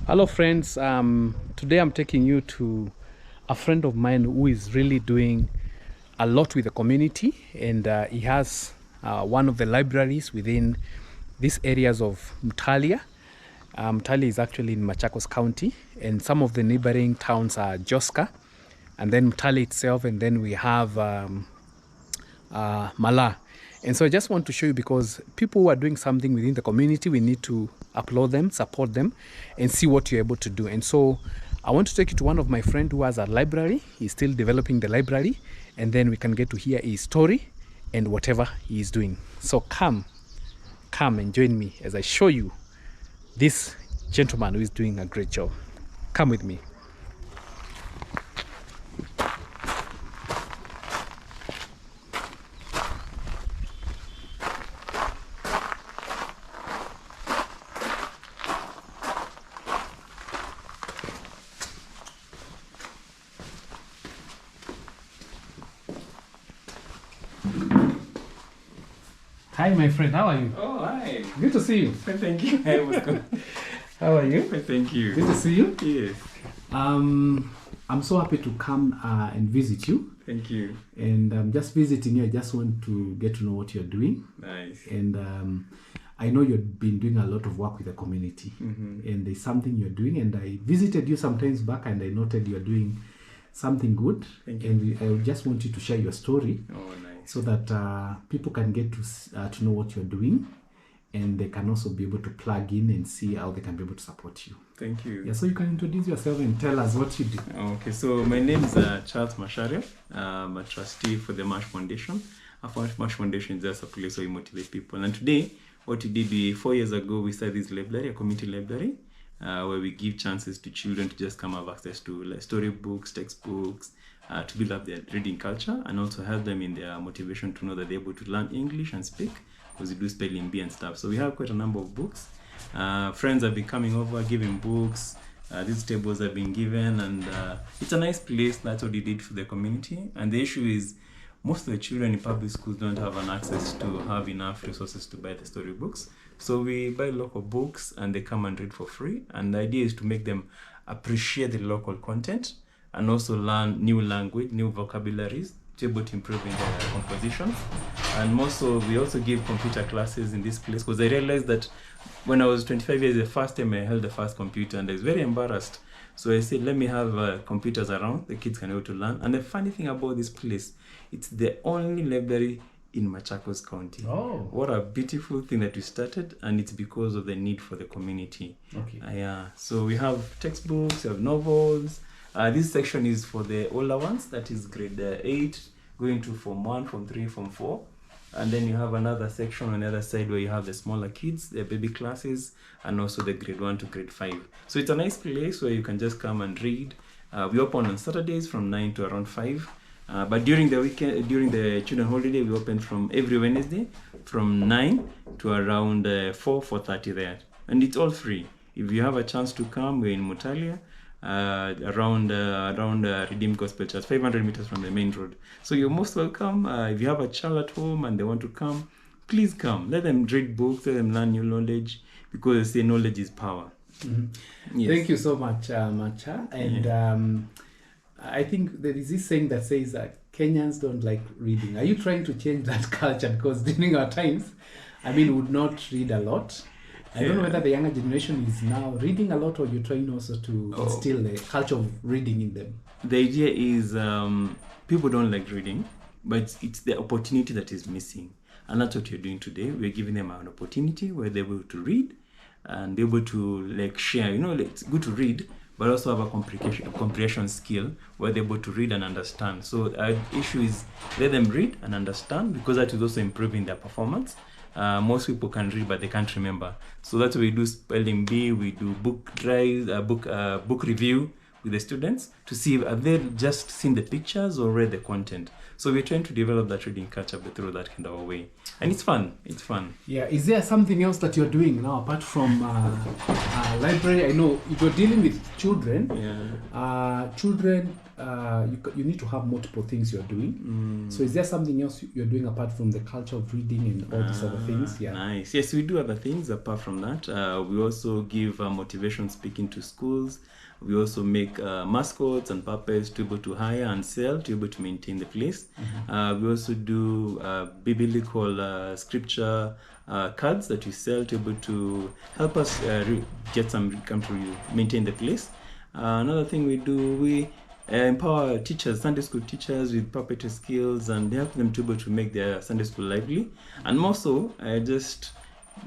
Hello friends, today I'm taking you to a friend of mine who is really doing a lot with the community, and he has one of the libraries within these areas of Mutalia. Mutalia is actually in Machakos County, and some of the neighboring towns are Joska, and then Mutalia itself, and then we have Mala. And so I just want to show you, because people who are doing something within the community, we need to applaud them, support them, and see what you're able to do. And so I want to take you to one of my friends who has a library. He's still developing the library, and then we can get to hear his story and whatever he is doing. So come and join me as I show you this gentleman who is doing a great job. Come with me. Hi, my friend. How are you? Oh, hi. Good to see you. Thank you. Hey, what's good? How are you? Thank you. Good to see you. Yes. I'm so happy to come and visit you. Thank you. And just visiting you, I just want to get to know what you're doing. Nice. And I know you've been doing a lot of work with the community. And there's something you're doing. And I visited you some times back, and I noted you're doing something good. Thank you. And I just want you to share your story. Oh, nice. So that people can get to know what you're doing, and they can also be able to plug in and see how they can be able to support you. Thank you. Yeah, so you can introduce yourself and tell us what you do. Okay, so my name is Charles Machakos. I'm a trustee for the Marsh Foundation. Marsh Foundation is just a place where we motivate people. And today, what we did 4 years ago, we started this library, a community library, where we give chances to children to just come have access to like storybooks, textbooks, to build up their reading culture, and also help them in their motivation to know that they're able to learn English and speak, because we do spelling bee and stuff. So we have quite a number of books. Friends have been coming over, giving books. These tables have been given, and it's a nice place. That's what we did for the community. And the issue is, most of the children in public schools don't have an access to have enough resources to buy the storybooks. So we buy local books, and they come and read for free. And the idea is to make them appreciate the local content, and also learn new language, new vocabularies, to be able to improve in their compositions. And also, we also give computer classes in this place, because I realized that when I was 25 years, the first time I held the first computer, and I was very embarrassed. So I said, let me have computers around, the kids can be able to learn. And the funny thing about this place, it's the only library in Machakos County. Oh. What a beautiful thing that we started, and it's because of the need for the community. Okay. So we have textbooks, we have novels. This section is for the older ones, that is grade 8, going to Form 1, Form 3, Form 4. And then you have another section on the other side where you have the smaller kids, the baby classes, and also the grade 1 to grade 5. So it's a nice place where you can just come and read. We open on Saturdays from 9 to around 5. But during the weekend, during the children holiday, we open from every Wednesday from 9 to around 4:30 there. And it's all free. If you have a chance to come, we're in Mutalia. Around Redeemed Gospel Church, 500 meters from the main road. So you're most welcome. If you have a child at home and they want to come, please come. Let them read books, let them learn new knowledge, because they say knowledge is power. Yes. Thank you so much, Macha. And I think there is this saying that says that Kenyans don't like reading. Are you trying to change that culture? Because during our times, we would not read a lot. I don't know whether the younger generation is now reading a lot, or you're trying also to instill the culture of reading in them. The idea is people don't like reading, but it's the opportunity that is missing. And that's what you're doing today. We're giving them an opportunity where they're able to read and be able to share. It's good to read, but also have a comprehension skill where they're able to read and understand. So our issue is let them read and understand, because that is also improving their performance. Most people can read, but they can't remember. So that's why we do spelling bee, we do book drives, book review with the students to see have they just seen the pictures or read the content. So we're trying to develop that reading culture through that kind of a way. And it's fun. It's fun. Yeah. Is there something else that you're doing now apart from library? I know you're dealing with children. Yeah. Children you need to have multiple things you're doing. So is there something else you're doing apart from the culture of reading and all these other things? Yeah. Nice. Yes, we do other things apart from that. We also give motivation speaking to schools. We also make mascots and puppets to be able to hire and sell, to be able to maintain the place. We also do biblical scripture cards that we sell to be able to help us get some income to maintain the place. Another thing we do, we empower teachers, Sunday school teachers, with puppetry skills and help them to be able to make their Sunday school lively. And more so, just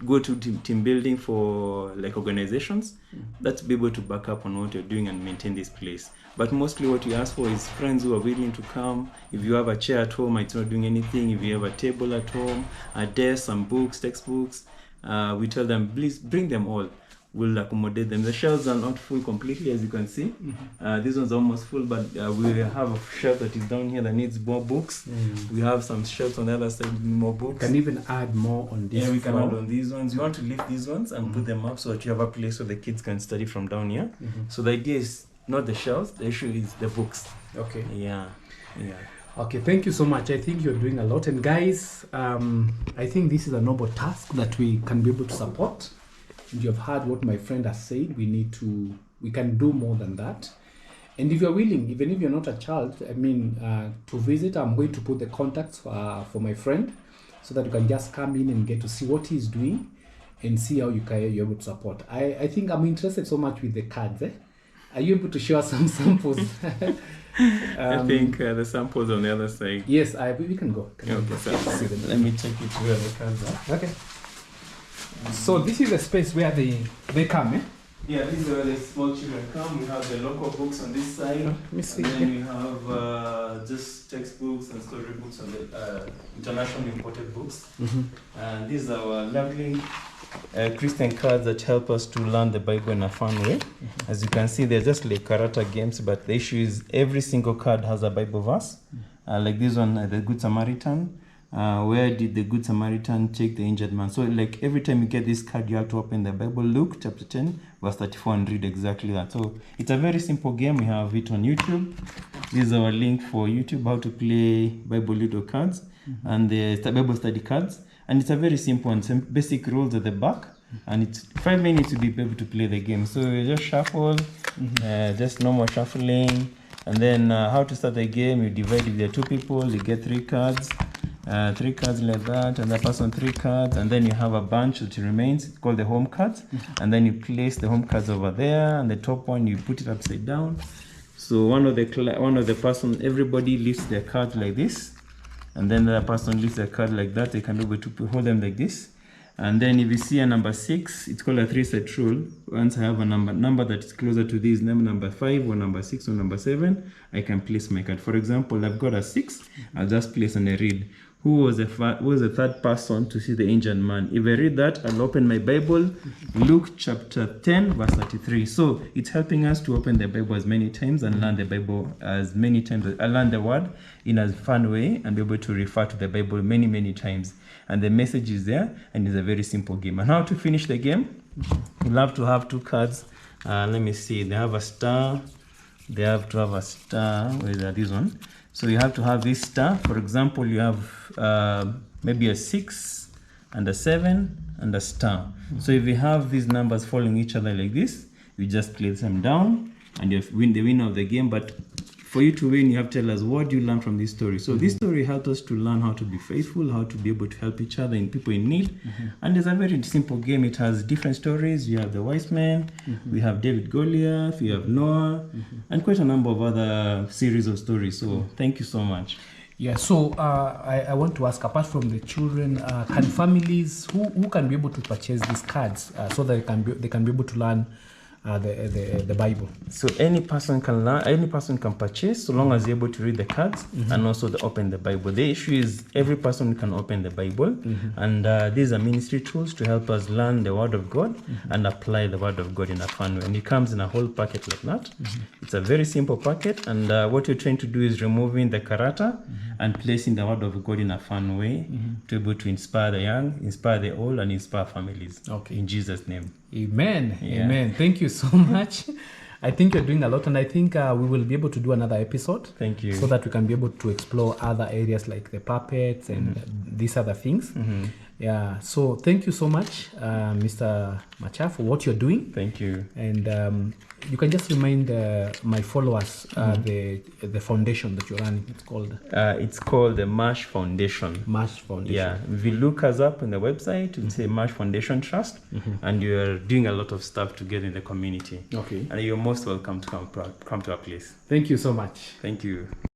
go to team building for like organizations that be able to back up on what you're doing and maintain this place. But mostly what we ask for is friends who are willing to come. If you have a chair at home, it's not doing anything. If you have a table at home, a desk, some books, textbooks, we tell them, please bring them all. We'll accommodate them. The shelves are not full completely, as you can see. This one's almost full, but we have a shelf that is down here that needs more books. We have some shelves on the other side with more books. Can even add more on this. Yeah, we can add on these ones. You want to lift these ones and put them up so that you have a place where the kids can study from down here. So the idea is not the shelves, the issue is the books. Okay. Yeah. Okay, thank you so much. I think you're doing a lot. And guys, I think this is a noble task that we can be able to support. You have heard what my friend has said. We can do more than that. And if you're willing, even if you're not a child, to visit, I'm going to put the contacts for my friend so that you can just come in and get to see what he's doing and see how you're able to support. I think I'm interested so much with the cards. Are you able to show us some samples? I think the samples on the other side. Yes, we can go. Let me take you to where the cards are. Okay. So this is a space where they come, eh? Yeah, this is where the small children come. We have the local books on this side. Let me see. And then we have just textbooks and storybooks and the international imported books. And these are our lovely Christian cards that help us to learn the Bible in a fun way. As you can see, they're just like character games, but the issue is every single card has a Bible verse. Like this one, the Good Samaritan. Where did the Good Samaritan take the injured man? So like every time you get this card, you have to open the Bible, Luke chapter 10, verse 34, and read exactly that. So it's a very simple game. We have it on YouTube. This is our link for YouTube, how to play Bible Ludo cards and the Bible study cards. And it's a very simple one. Some basic rules at the back. And it's 5 minutes to be able to play the game. So you just shuffle, just normal shuffling. And then how to start the game, you divide. If there are 2 people, you get 3 cards. 3 cards like that, and the person 3 cards, and then you have a bunch that remains. It's called the home cards, and then you place the home cards over there, and the top one you put it upside down. So one of the person, everybody lifts their card like this, and then the person lifts their card like that. They can be able to hold them like this, and then if you see a number 6, it's called a 3-set rule. Once I have a number that is closer to this number 5 or number 6 or number 7, I can place my card. For example, I've got a 6. I'll just place and I read. Who was the third person to see the injured man? If I read that, I'll open my Bible, Luke chapter 10, verse 33. So it's helping us to open the Bible as many times and learn the Bible as many times. I learn the word in a fun way and be able to refer to the Bible many, many times. And the message is there, and it's a very simple game. And how to finish the game? You'll have to have 2 cards. Let me see. They have a star. They have to have a star. Where is this one? So you have to have this star. For example, you have maybe a 6 and a 7 and a star. So if you have these numbers following each other like this, you just place them down and you win the winner of the game. But for you to win, you have to tell us what you learn from this story. So this story helped us to learn how to be faithful, how to be able to help each other and people in need. And it's a very simple game. It has different stories. You have the wise man, we have David Goliath, we have Noah, and quite a number of other series of stories. So thank you so much. Yeah, so I want to ask, apart from the children, can families, who can be able to purchase these cards so that they can be able to learn the Bible? So any person can learn, any person can purchase, so long as they're able to read the cards and also open the Bible. The issue is every person can open the Bible, and these are ministry tools to help us learn the Word of God and apply the Word of God in a fun way. And it comes in a whole packet like that. It's a very simple packet, and what you're trying to do is removing the character and placing the Word of God in a fun way to be able to inspire the young, inspire the old, and inspire families. Okay. In Jesus' name. Amen. Yeah. Amen. Thank you so much. I think you're doing a lot, and I think we will be able to do another episode. Thank you. So that we can be able to explore other areas like the puppets and these other things. Yeah. So thank you so much, Mr. Macha, for what you're doing. Thank you. And you can just remind my followers the foundation that you're running. It's called the MASH Foundation. MASH Foundation. Yeah. If you look us up on the website, you'll say MASH Foundation Trust, and you're doing a lot of stuff together in the community. Okay. And you're most welcome to come to our place. Thank you so much. Thank you.